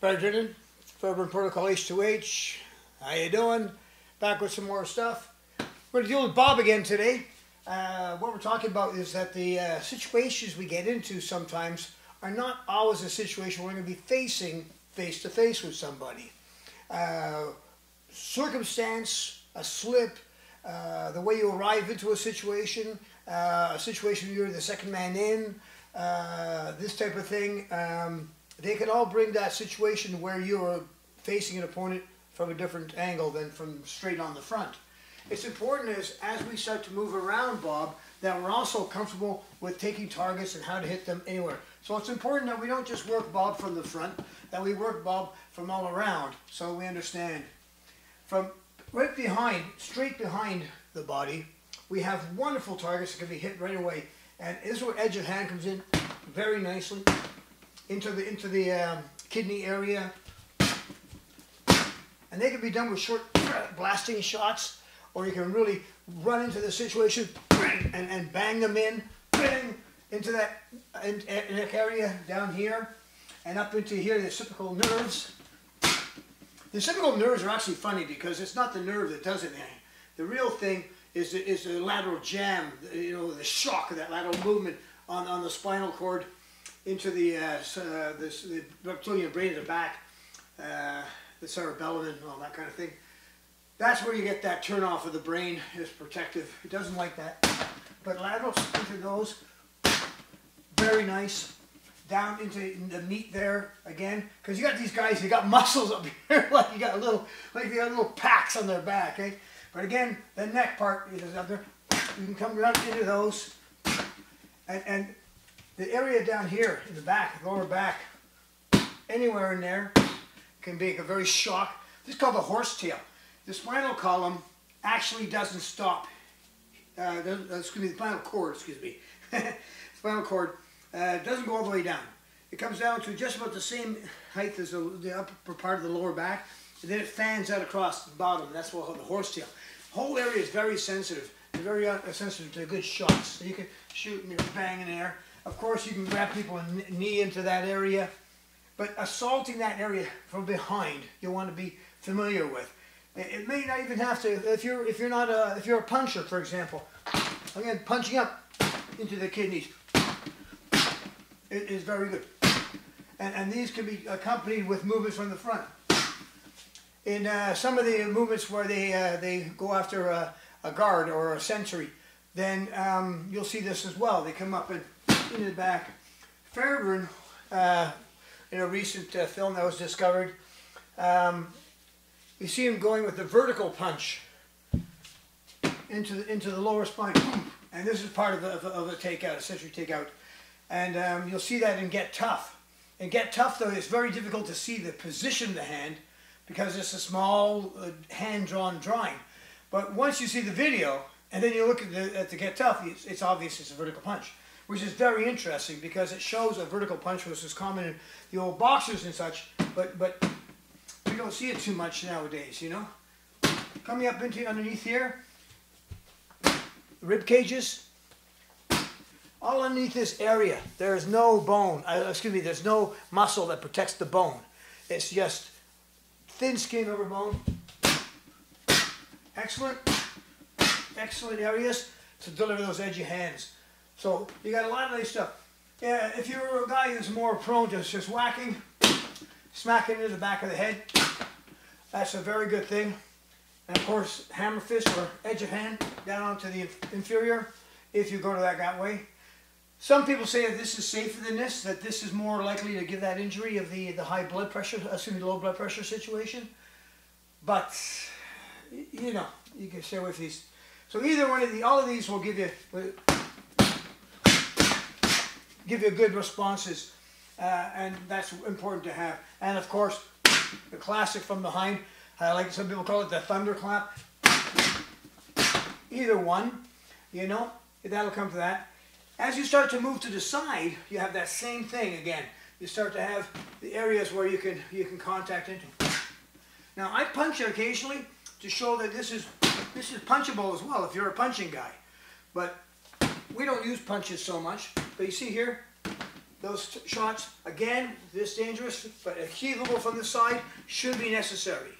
Barry Drennan, Fairbairn Protocol H2H. How you doing? Back with some more stuff. We're going to deal with Bob again today. What we're talking about is that the situations we get into sometimes are not always a situation we're going to be facing face to face with somebody. Circumstance, a slip, the way you arrive into a situation you're the second man in, this type of thing. They can all bring that situation where you're facing an opponent from a different angle than from straight on the front. It's important as we start to move around, Bob, that we're also comfortable with taking targets and how to hit them anywhere. So it's important that we don't just work Bob from the front, that we work Bob from all around, so we understand. From right behind, straight behind the body, we have wonderful targets that can be hit right away. And this is where edge of hand comes in very nicely into the kidney area. And they can be done with short blasting shots, or you can really run into the situation and bang them in, bang, into that neck area down here and up into here, the occipital nerves. The occipital nerves are actually funny because it's not the nerve that does anything. The real thing is the lateral jam, you know, the shock of that lateral movement on the spinal cord into the reptilian brain at the back, the cerebellum and all that kind of thing. That's where you get that turn off of the brain. It's protective. It doesn't like that. But laterals into those, very nice. Down into the meat there again, because you got these guys, they got muscles up here, like you got they got little packs on their back, eh? But again, the neck part is up there. You can come right into those, and the area down here in the back, lower back, anywhere in there can be a very shock. This is called the horsetail. The spinal column actually doesn't stop. Excuse me, the spinal cord. Excuse me, spinal cord. Doesn't go all the way down. It comes down to just about the same height as the upper part of the lower back, and then it fans out across the bottom. That's what the horsetail. The whole area is very sensitive, and very sensitive to good shots. So you can shoot and you're banging there. Of course, you can grab people and knee into that area, but assaulting that area from behind, you'll want to be familiar with. It may not even have to. If you're a puncher, for example, again, punching up into the kidneys. It is very good. And these can be accompanied with movements from the front. In some of the movements where they go after a guard or a sentry, then you'll see this as well. They come up and into the back. Fairbairn, in a recent film that was discovered, you see him going with the vertical punch into the lower spine. And this is part of a takeout, a sentry takeout. And you'll see that in Get Tough. In Get Tough, though, it's very difficult to see the position of the hand because it's a small hand-drawn drawing. But once you see the video, and then you look at the Get Tough, it's obvious it's a vertical punch, which is very interesting because it shows a vertical punch, which is common in the old boxers and such, but we don't see it too much nowadays, you know. Coming up into underneath here, rib cages. All underneath this area, there is no bone, there's no muscle that protects the bone. It's just thin skin over bone. Excellent areas to deliver those edgy hands. So you got a lot of nice stuff. Yeah, if you're a guy who's more prone to just whacking, smacking into the back of the head, that's a very good thing. And of course, hammer fist or edge of hand down onto the inferior, if you go to that way. Some people say that this is safer than this, that this is more likely to give that injury of the high blood pressure, assuming low blood pressure situation. But, you know, you can stay away from these. So either one of all of these will give you good responses, and that's important to have. And of course, the classic from behind, like some people call it the thunderclap. Either one, you know, that'll come to that. As you start to move to the side, you have that same thing again. You start to have the areas where you can contact into. Now I punch it occasionally to show that this is punchable as well if you're a punching guy. But we don't use punches so much. But you see here, those shots, again, this dangerous, but achievable from the side, should be necessary.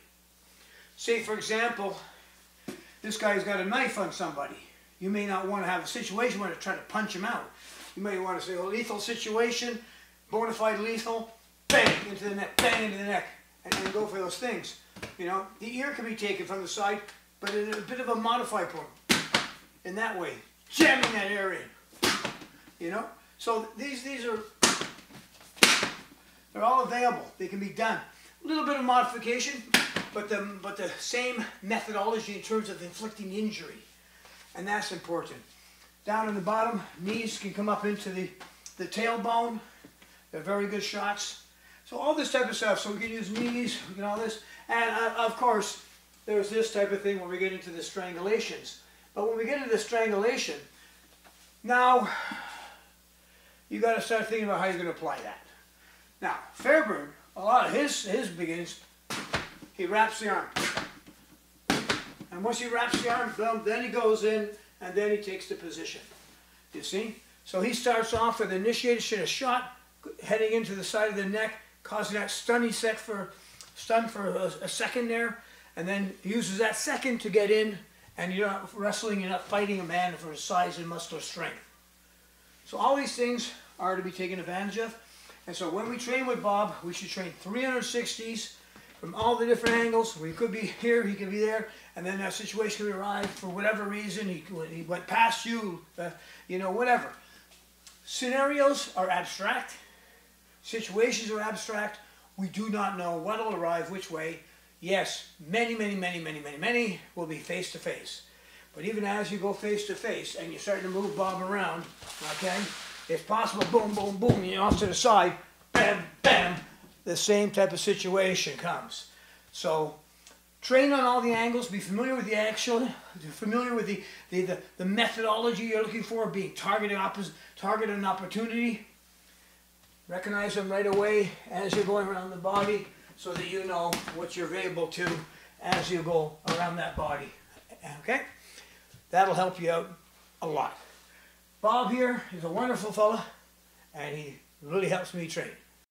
Say, for example, this guy's got a knife on somebody. You may not want to have a situation where to try to punch him out. You may want to say a lethal situation, bona fide lethal, bang into the neck, bang into the neck, and then go for those things. You know, the ear can be taken from the side, but in a bit of a modified form. In that way, jamming that area in. You know, so these are, they're all available. They can be done. A little bit of modification, but the same methodology in terms of inflicting injury, and that's important. Down in the bottom, knees can come up into the tailbone. They're very good shots. So all this type of stuff. So we can use knees, we can all this, and of course, there's this type of thing when we get into the strangulations. But when we get into the strangulation, now you got to start thinking about how you're going to apply that. Now, Fairbairn, a lot of his begins, he wraps the arm. And once he wraps the arm, boom, then he goes in and then he takes the position. You see? So he starts off with initiation, a shot, heading into the side of the neck, causing that stun for a second there, and then uses that second to get in, and you're not wrestling, you're not fighting a man for his size and muscular strength. So all these things are to be taken advantage of. And so when we train with Bob, we should train 360s from all the different angles. We could be here, he could be there, and then that situation could arise for whatever reason. He went past you, you know, whatever. Scenarios are abstract. Situations are abstract. We do not know what will arrive which way. Yes, many will be face to face. But even as you go face to face and you're starting to move Bob around, okay, it's possible, boom, boom, boom, you're off to the side, bam, bam, the same type of situation comes. So train on all the angles, be familiar with the action, be familiar with the methodology you're looking for, being target and opportunity. Recognize them right away as you're going around the body so that you know what you're able to as you go around that body. Okay? That'll help you out a lot. Bob here is a wonderful fella, and he really helps me train.